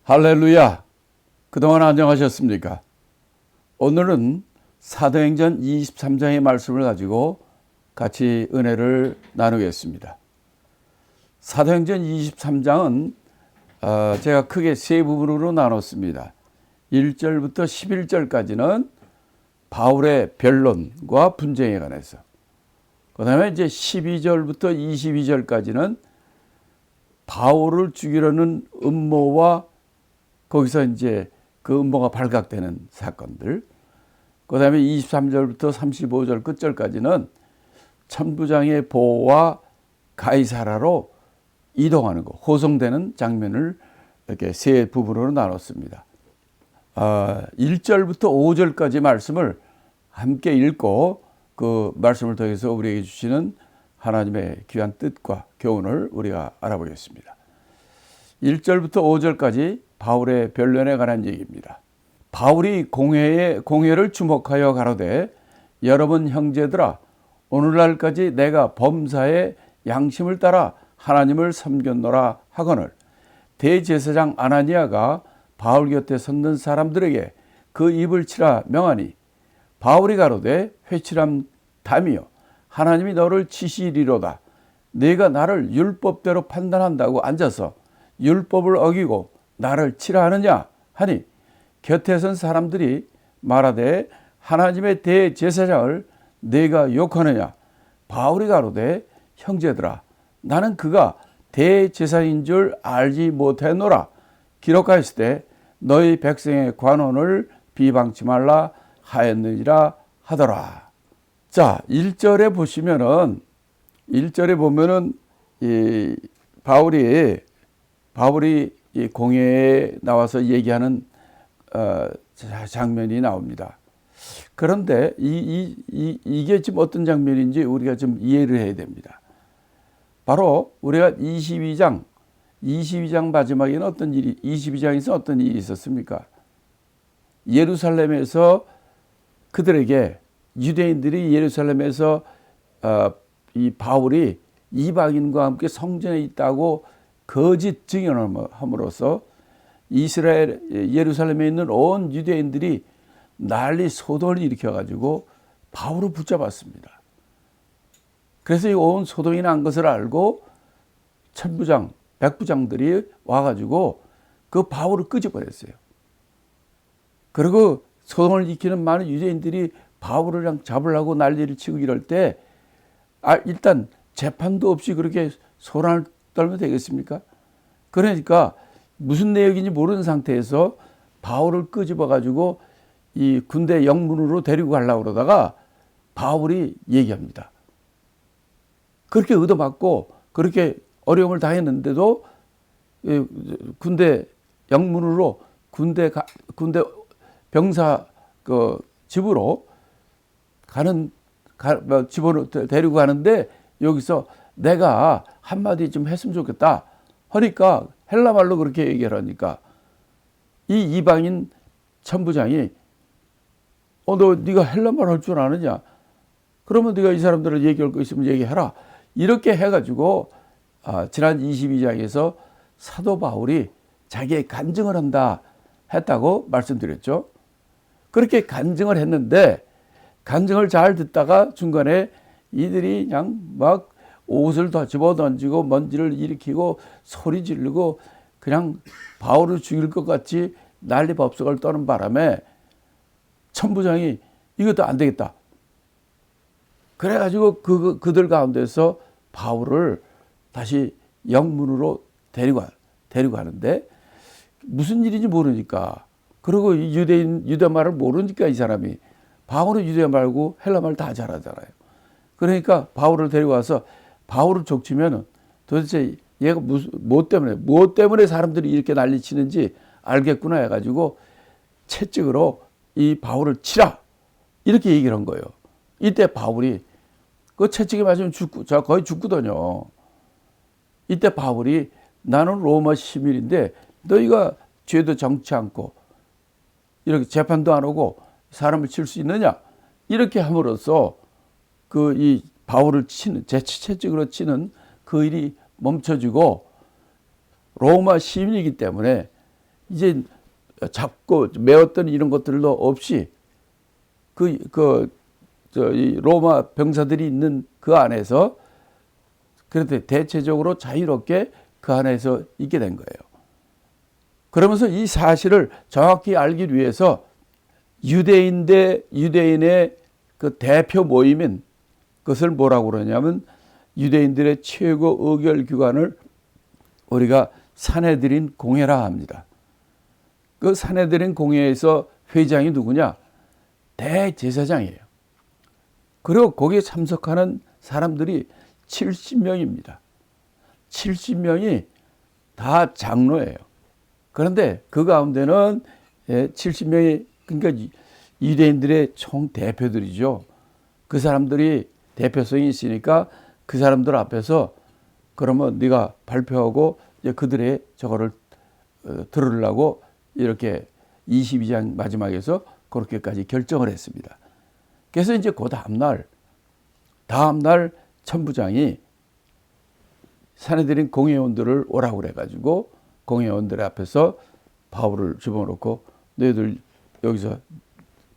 할렐루야! 그동안 안녕하셨습니까? 오늘은 사도행전 23장의 말씀을 가지고 같이 은혜를 나누겠습니다. 사도행전 23장은 제가 크게 세 부분으로 나눴습니다. 1절부터 11절까지는 바울의 변론과 분쟁에 관해서, 그 다음에 이제 12절부터 22절까지는 바울을 죽이려는 음모와 거기서 이제 그 음모가 발각되는 사건들, 그 다음에 23절부터 35절 끝절까지는 천부장의 보호와 가이사라로 이동하는 것, 호송되는 장면을 이렇게 세 부분으로 나눴습니다. 1절부터 5절까지 말씀을 함께 읽고 그 말씀을 통해서 우리에게 주시는 하나님의 귀한 뜻과 교훈을 우리가 알아보겠습니다. 1절부터 5절까지 바울의 변론에 관한 얘기입니다. 바울이 공회를 주목하여 가로되, 여러분 형제들아, 오늘날까지 내가 범사의 양심을 따라 하나님을 섬겼노라 하거늘, 대제사장 아나니아가 바울 곁에 섰는 사람들에게 그 입을 치라 명하니, 바울이 가로되, 회칠함 담이여, 하나님이 너를 치시리로다. 네가 나를 율법대로 판단한다고 앉아서 율법을 어기고 나를 치라 하느냐 하니, 곁에 선 사람들이 말하되, 하나님의 대제사장을 네가 욕하느냐? 바울이 가로되, 형제들아, 나는 그가 대제사인 줄 알지 못했노라. 기록하였으되 너희 백성의 관원을 비방치 말라 하였느니라 하더라. 자, 1절에 보시면은, 1절에 보면은 이 바울이 이 공회에 나와서 얘기하는 장면이 나옵니다. 그런데 이게 지금 어떤 장면인지 우리가 좀 이해를 해야 됩니다. 바로 우리가 22장 마지막에는 22장에서 어떤 일이 있었습니까? 예루살렘에서 그들에게, 유대인들이 예루살렘에서 이 바울이 이방인과 함께 성전에 있다고 거짓 증언함으로써 이스라엘 예루살렘에 있는 온 유대인들이 난리 소동을 일으켜가지고 바울을 붙잡았습니다. 그래서 이 온 소동이 난 것을 알고 천부장, 백부장들이 와가지고 그 바울을 끄집어냈어요. 그리고 소동을 일으키는 많은 유대인들이 바울을 그냥 잡으려고 난리를 치고 이럴 때, 일단 재판도 없이 그렇게 소란을 떨면 되겠습니까? 그러니까 무슨 내용인지 모르는 상태에서 바울을 끄집어가지고 이 군대 영문으로 데리고 가려고 그러다가 바울이 얘기합니다. 그렇게 얻어맞고 그렇게 어려움을 당했는데도 군대 영문으로 군대 병사 그 집으로 집으로 데리고 가는데, 여기서 내가 한마디 좀 했으면 좋겠다 하니까 헬라말로 그렇게 얘기를 하니까 이 이방인 천부장이 너 네가 헬라말 할 줄 아느냐? 그러면 네가 이 사람들을 얘기할 거 있으면 얘기해라. 이렇게 해가지고 지난 22장에서 사도 바울이 자기의 간증을 한다 했다고 말씀드렸죠. 그렇게 간증을 했는데, 간증을 잘 듣다가 중간에 이들이 그냥 막 옷을 다 집어던지고 먼지를 일으키고 소리 지르고 그냥 바울을 죽일 것 같이 난리법석을 떠는 바람에 천부장이 이것도 안 되겠다. 그래가지고 그들 가운데서 바울을 다시 영문으로 데리고 가는데, 무슨 일인지 모르니까, 그리고 유대말을 모르니까 이 사람이, 바울은 유대말 말고 헬라말 다 잘하잖아요. 그러니까 바울을 데리고 와서 바울을 족치면 도대체 얘가 무엇 때문에 사람들이 이렇게 난리치는지 알겠구나 해가지고 채찍으로 이 바울을 치라 이렇게 얘기를 한 거예요. 이때 바울이 그 채찍에 맞으면 거의 죽거든요. 이때 바울이, 나는 로마 시민인데 너희가 죄도 정치 않고 이렇게 재판도 안 하고 사람을 칠 수 있느냐? 이렇게 함으로써 이 바울을 치는, 채찍으로 치는 그 일이 멈춰지고, 로마 시민이기 때문에 이제 잡고 메었던 이런 것들도 없이 이 로마 병사들이 있는 그 안에서 그런데 대체적으로 자유롭게 그 안에서 있게 된 거예요. 그러면서 이 사실을 정확히 알기 위해서 유대인의 그 대표 모임인 그것을 뭐라고 그러냐면 유대인들의 최고 의결 기관을 우리가 산헤드린 공회라 합니다. 그 산헤드린 공회에서 회장이 누구냐? 대제사장이에요. 그리고 거기에 참석하는 사람들이 70명입니다. 70명이 다 장로예요. 그런데 그 가운데는 70명이 그러니까 유대인들의 총 대표들이죠. 그 사람들이 대표성이 있으니까 그 사람들 앞에서 그러면 네가 발표하고 이제 그들의 저거를 들으려고 이렇게 22장 마지막에서 그렇게까지 결정을 했습니다. 그래서 이제 그 다음날 천부장이 산헤드린 공회원들을 오라고 그래가지고 공회원들 앞에서 바울을 집어넣고 너희들 여기서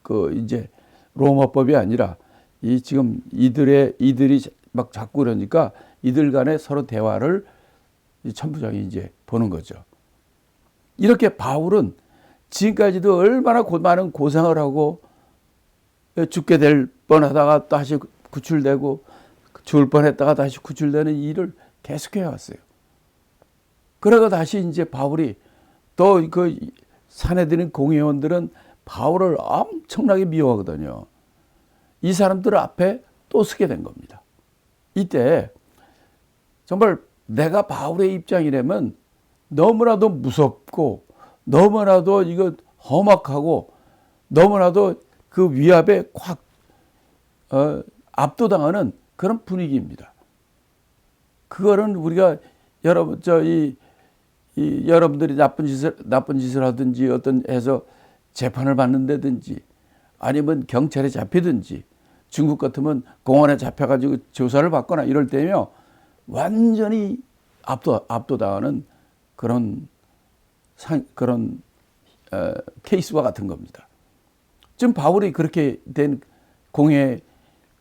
그 이제 로마법이 아니라 이 지금 이들이 막 자꾸 그러니까 이들 간에 서로 대화를 천부장이 이제 보는 거죠. 이렇게 바울은 지금까지도 얼마나 많은 고생을 하고 죽게 될 뻔하다가 다시 구출되고 죽을 뻔했다가 다시 구출되는 일을 계속해 왔어요. 그러고 다시 이제 바울이 또 그 산헤드린 공회원들은 바울을 엄청나게 미워하거든요. 이 사람들 앞에 또 서게 된 겁니다. 이때 정말 내가 바울의 입장이라면 너무나도 무섭고 너무나도 이거 험악하고 너무나도 그 위압에 확 압도당하는 그런 분위기입니다. 그거는 우리가 여러분들이 나쁜 짓을 하든지 어떤 해서 재판을 받는다든지 아니면 경찰에 잡히든지 중국 같으면 공안에 잡혀가지고 조사를 받거나 이럴 때면 완전히 압도당하는 그런 케이스와 같은 겁니다. 지금 바울이 그렇게 된 공회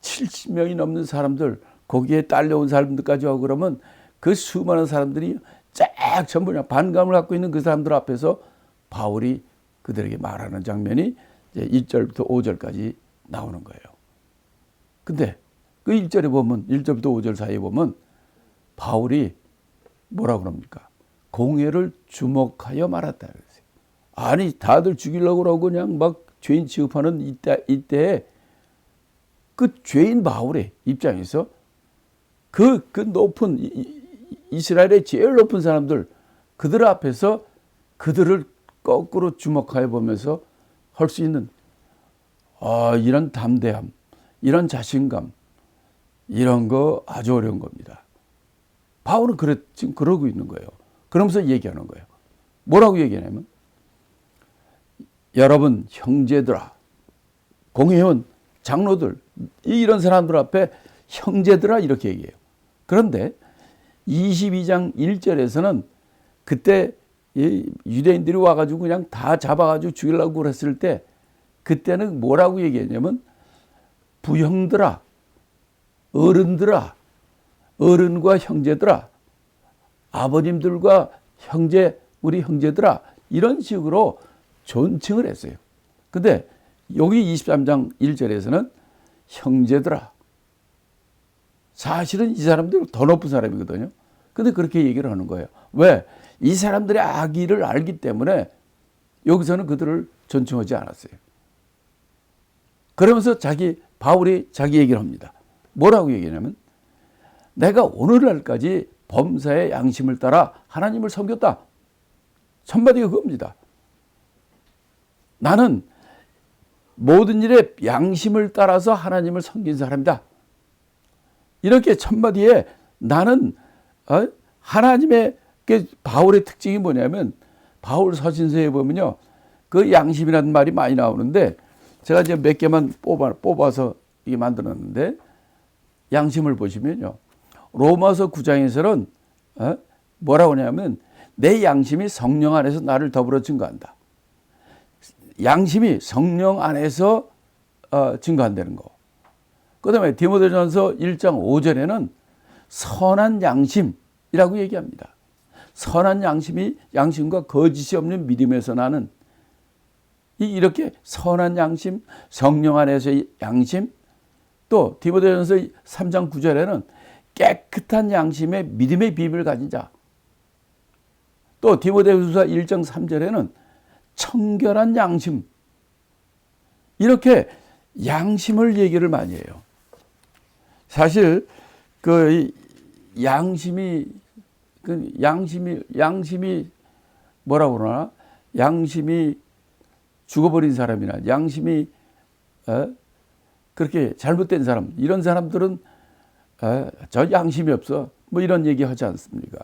70명이 넘는 사람들 거기에 딸려온 사람들까지 하고 그러면 그 수많은 사람들이 쫙 전부 그냥 반감을 갖고 있는 그 사람들 앞에서 바울이 그들에게 말하는 장면이 이제 1절부터 5절까지 나오는 거예요. 근데 그 1절에 보면 1절부터 5절 사이에 보면 바울이 뭐라고 그럽니까? 공회를 주목하여 말았다 그랬어요. 아니 다들 죽이려고 그러고 그냥 막 죄인 취급하는 이때에 그 죄인 바울의 입장에서 그 높은 이스라엘의 제일 높은 사람들 그들 앞에서 그들을 거꾸로 주목하여 보면서 할 수 있는 이런 담대함, 이런 자신감 이런 거 아주 어려운 겁니다. 바울은 지금 그러고 있는 거예요. 그러면서 얘기하는 거예요. 뭐라고 얘기하냐면 여러분 형제들아 공회원 장로들 이런 사람들 앞에 형제들아 이렇게 얘기해요. 그런데 22장 1절에서는 그때 유대인들이 와가지고 그냥 다 잡아가지고 죽이려고 그랬을 때 그때는 뭐라고 얘기했냐면 부형들아 어른들아 어른과 형제들아 아버님들과 우리 형제들아 이런 식으로 존칭을 했어요. 근데 여기 23장 1절에서는 형제들아 사실은 이 사람들이 더 높은 사람이거든요. 근데 그렇게 얘기를 하는 거예요. 왜? 이 사람들의 악의를 알기 때문에 여기서는 그들을 존중하지 않았어요. 그러면서 바울이 자기 얘기를 합니다. 뭐라고 얘기하냐면 내가 오늘날까지 범사의 양심을 따라 하나님을 섬겼다. 첫마디가 그겁니다. 나는 모든 일에 양심을 따라서 하나님을 섬긴 사람이다. 이렇게 첫마디에 나는 하나님의 바울의 특징이 뭐냐면 바울 서신서에 보면요. 그 양심이라는 말이 많이 나오는데 제가 이제 몇 개만 뽑아서 이게 만들었는데 양심을 보시면요. 로마서 9장에서는 뭐라고 하냐면 내 양심이 성령 안에서 나를 더불어 증거한다. 양심이 성령 안에서 증거한다는 거. 그 다음에 디모데전서 1장 5절에는 선한 양심이라고 얘기합니다. 선한 양심이 양심과 거짓이 없는 믿음에서 나는 이렇게 선한 양심, 성령 안에서의 양심, 또 디모데전서 3장 9절에는 깨끗한 양심의 믿음의 비밀을 가진 자, 또 디모데후서 1장 3절에는 청결한 양심, 이렇게 양심을 얘기를 많이 해요. 사실 그 양심이 뭐라고 그러나, 양심이 죽어버린 사람이나 양심이 그렇게 잘못된 사람, 이런 사람들은 저 양심이 없어, 뭐 이런 얘기 하지 않습니까?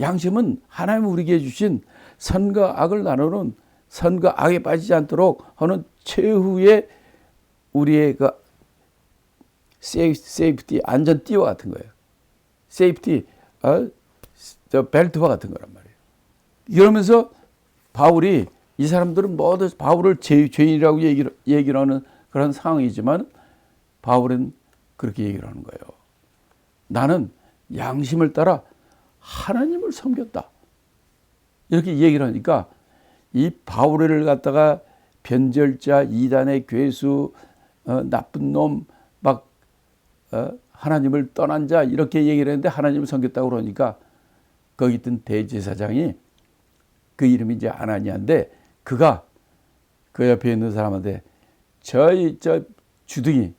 양심은 하나님 우리에게 주신 선과 악을 나누는, 선과 악에 빠지지 않도록 하는 최후의 우리의 그 세이프티, 안전띠와 같은 거예요. 세이프티, 저 벨트와 같은 거란 말이에요. 이러면서 바울이, 이 사람들은 모두 바울을 죄인이라고 얘기를 하는 그런 상황이지만, 바울은 그렇게 얘기를 하는 거예요. 나는 양심을 따라 하나님을 섬겼다. 이렇게 얘기를 하니까, 이 바울을 갖다가 변절자, 이단의 괴수, 나쁜 놈, 막 하나님을 떠난 자, 이렇게 얘기를 했는데 하나님을 섬겼다고 그러니까, 거기 있던 대제사장이, 그 이름이 이제 아나니아인데, 그가 그 옆에 있는 사람한테 저 주둥이,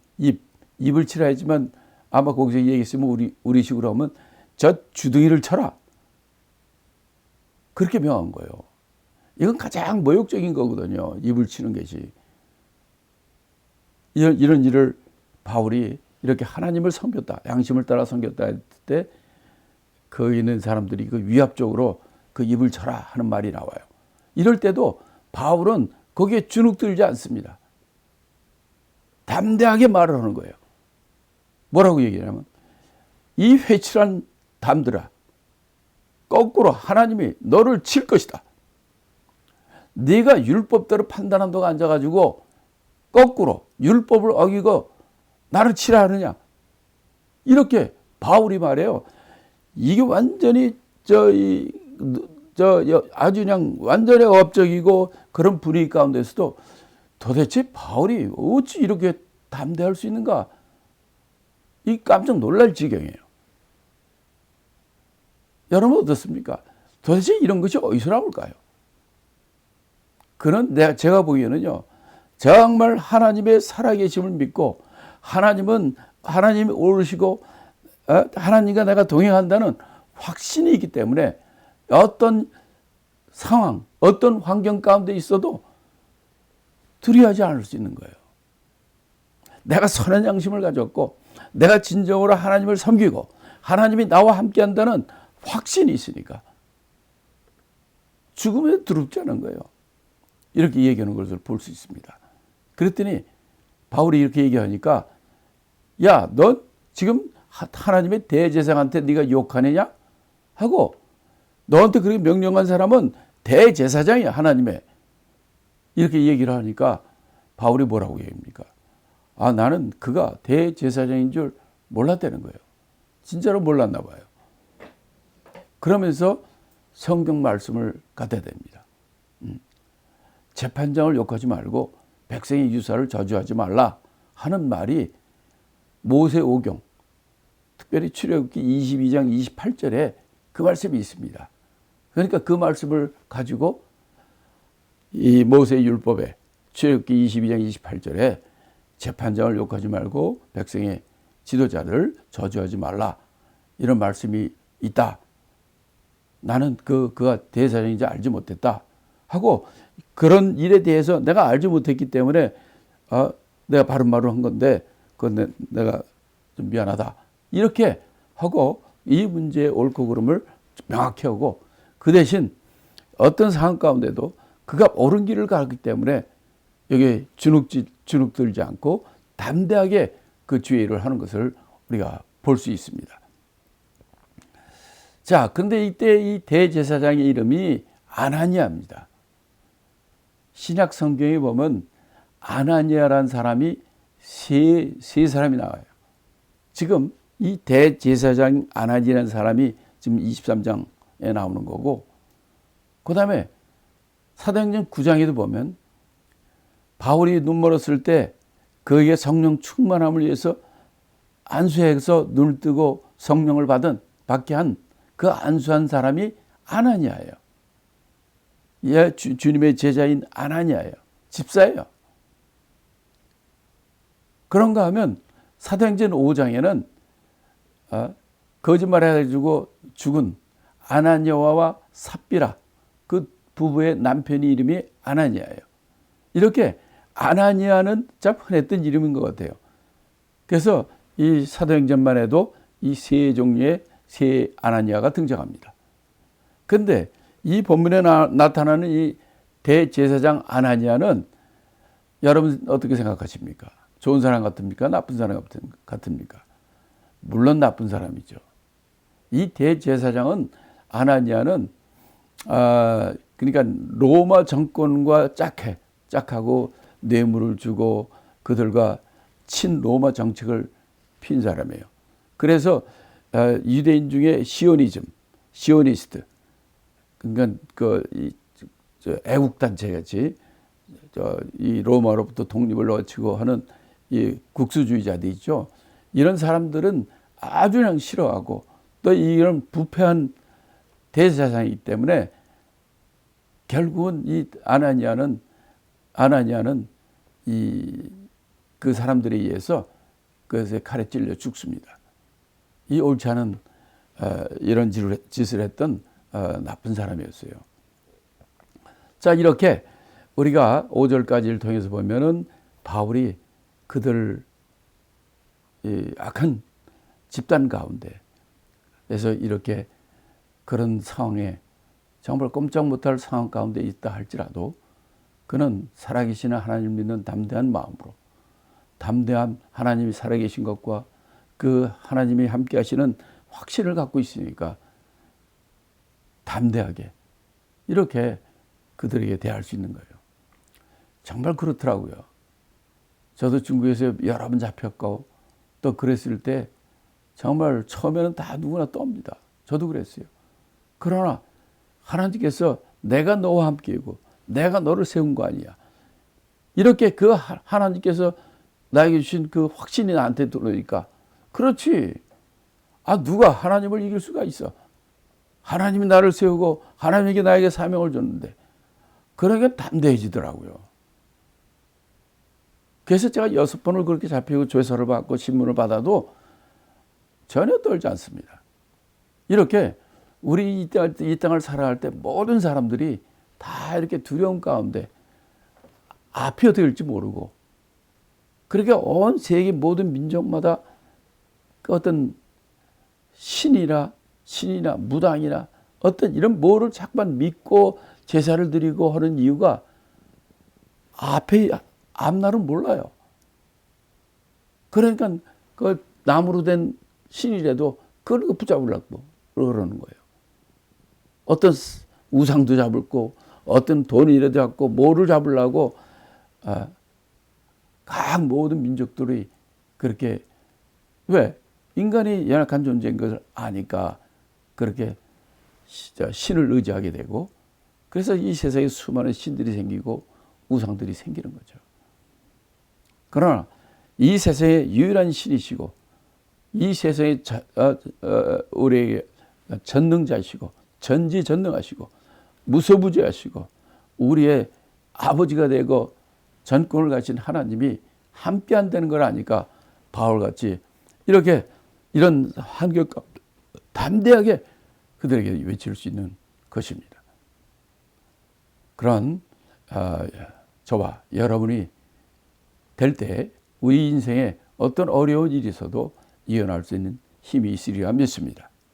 입을 치라 했지만, 아마 거기서 얘기했으면 우리 식으로 하면 저 주둥이를 쳐라, 그렇게 명한 거예요. 이건 가장 모욕적인 거거든요. 입을 치는 것이. 이런 일을 바울이 이렇게 하나님을 섬겼다, 양심을 따라 섬겼다 할 때, 거기 있는 사람들이 그 위압적으로 그 입을 쳐라 하는 말이 나와요. 이럴 때도 바울은 거기에 주눅들지 않습니다. 담대하게 말을 하는 거예요. 뭐라고 얘기하냐면, 이 회칠한 담들아, 거꾸로 하나님이 너를 칠 것이다. 네가 율법대로 판단한다고 앉아가지고 거꾸로 율법을 어기고 나를 치라 하느냐, 이렇게 바울이 말해요. 이게 완전히 아주 그냥 완전히 업적이고 그런 분위기 가운데서도 도대체 바울이 어찌 이렇게 담대할 수 있는가, 이 깜짝 놀랄 지경이에요. 여러분 어떻습니까? 도대체 이런 것이 어디서 나올까요? 그는 제가 보기에는요, 정말 하나님의 살아계심을 믿고, 하나님이 오르시고 하나님과 내가 동행한다는 확신이 있기 때문에 어떤 상황, 어떤 환경 가운데 있어도 두려워하지 않을 수 있는 거예요. 내가 선한 양심을 가졌고, 내가 진정으로 하나님을 섬기고 하나님이 나와 함께 한다는 확신이 있으니까 죽음에 두렵지 않은 거예요. 이렇게 얘기하는 것을 볼 수 있습니다. 그랬더니 바울이 이렇게 얘기하니까, 야, 너 지금 하나님의 대제사장한테 네가 욕하느냐 하고, 너한테 그렇게 명령한 사람은 대제사장이야, 하나님의. 이렇게 얘기를 하니까 바울이 뭐라고 얘기합니까? 나는 그가 대제사장인 줄 몰랐다는 거예요. 진짜로 몰랐나 봐요. 그러면서 성경 말씀을 갖다 댑니다. 재판장을 욕하지 말고 백성의 유사를 저주하지 말라 하는 말이 모세 오경, 특별히 출애굽기 22장 28절에 그 말씀이 있습니다. 그러니까 그 말씀을 가지고 이 모세 율법에 출애굽기 22장 28절에 재판장을 욕하지 말고 백성의 지도자를 저주하지 말라, 이런 말씀이 있다. 나는 그가 대제사장인지 알지 못했다 하고, 그런 일에 대해서 내가 알지 못했기 때문에 내가 바른 말을 한 건데 그건 내가 좀 미안하다, 이렇게 하고 이 문제의 옳고 그름을 명확히 하고, 그 대신 어떤 상황 가운데도 그가 옳은 길을 가기 때문에 여기에 주눅들지 않고 담대하게 그 주의 일을 하는 것을 우리가 볼 수 있습니다. 자, 그런데 이때 이 대제사장의 이름이 아나니아입니다. 신약 성경에 보면 아나니아라는 사람이 세 사람이 나와요. 지금 이 대제사장 아나니아라는 사람이 지금 23장에 나오는 거고, 그 다음에 사도행전 9장에도 보면 바울이 눈 멀었을 때 그에게 성령 충만함을 위해서 안수해서 눈을 뜨고 성령을 받게 한 그 안수한 사람이 아나니아예요. 예, 주님의 제자인 아나니아예요. 집사예요. 그런가 하면 사도행전 5장에는 거짓말해가지고 죽은 아나니아와 삽비라 그 부부의 남편이 이름이 아나니아예요. 이렇게 아나니아는 참 흔했던 이름인 것 같아요. 그래서 이 사도행전만 해도 이 세 종류의 세 아나니아가 등장합니다. 그런데 이 본문에 나타나는 이 대제사장 아나니아는 여러분 어떻게 생각하십니까? 좋은 사람 같습니까? 나쁜 사람 같습니까? 물론 나쁜 사람이죠. 이 대제사장은 아나니아는 그러니까 로마 정권과 짝하고 뇌물을 주고 그들과 친로마 정책을 핀 사람이에요. 그래서 유대인 중에 시오니스트, 그러니까 애국 단체 같이 이 로마로부터 독립을 놓치고 하는 이 국수주의자들 있죠. 이런 사람들은 아주 그냥 싫어하고 또 이런 부패한 대제사장이기 때문에 결국은 이 아나니아는 그 사람들에 의해서 그것에 칼에 찔려 죽습니다. 이 옳지 않은 이런 짓을 했던 나쁜 사람이었어요. 자, 이렇게 우리가 5절까지를 통해서 보면은 바울이 그들 악한 집단 가운데 그래서 이렇게 그런 상황에 정말 꼼짝 못할 상황 가운데 있다 할지라도 그는 살아계시는 하나님을 믿는 담대한 마음으로 담대한 하나님이 살아계신 것과 그 하나님이 함께 하시는 확신을 갖고 있으니까 담대하게 이렇게 그들에게 대할 수 있는 거예요. 정말 그렇더라고요. 저도 중국에서 여러 번 잡혔고 또 그랬을 때 정말 처음에는 다 누구나 떱니다. 저도 그랬어요. 그러나 하나님께서 내가 너와 함께이고 내가 너를 세운 거 아니야. 이렇게 그 하나님께서 나에게 주신 그 확신이 나한테 들어오니까 그렇지. 누가 하나님을 이길 수가 있어. 하나님이 나를 세우고 하나님에게 나에게 사명을 줬는데 그러니까 담대해지더라고요. 그래서 제가 6번을 그렇게 잡히고 조서를 받고 신문을 받아도 전혀 떨지 않습니다. 이렇게 우리 이 땅을 살아갈 때 모든 사람들이 다 이렇게 두려움 가운데 앞이 어떻게 될지 모르고 그러니까 온 세계 모든 민족마다 그 어떤 신이나 무당이나 어떤 이런 뭐를 자꾸만 믿고 제사를 드리고 하는 이유가 앞날은 몰라요. 그러니까 그 나무로 된 신이라도 그걸 붙잡으려고 그러는 거예요. 어떤 우상도 잡을고 어떤 돈이라도 잡고 뭐를 잡으려고 각 모든 민족들이 그렇게 왜? 인간이 연약한 존재인 것을 아니까 그렇게 신을 의지하게 되고 그래서 이 세상에 수많은 신들이 생기고 우상들이 생기는 거죠. 그러나 이 세상에 유일한 신이시고 이 세상에 우리에게 전능자시고 전지전능하시고 무소부지하시고 우리의 아버지가 되고 전권을 가진 하나님이 함께 한다는 걸 아니까 바울같이 이렇게 이런 환경 담대하게 그들에게 외칠 수 있는 것입니다. 그런 저와 여러분이 될 때 우리 인생에 어떤 어려운 일이 있어도 이겨낼 수 있는 힘이 있으리라 믿습니다.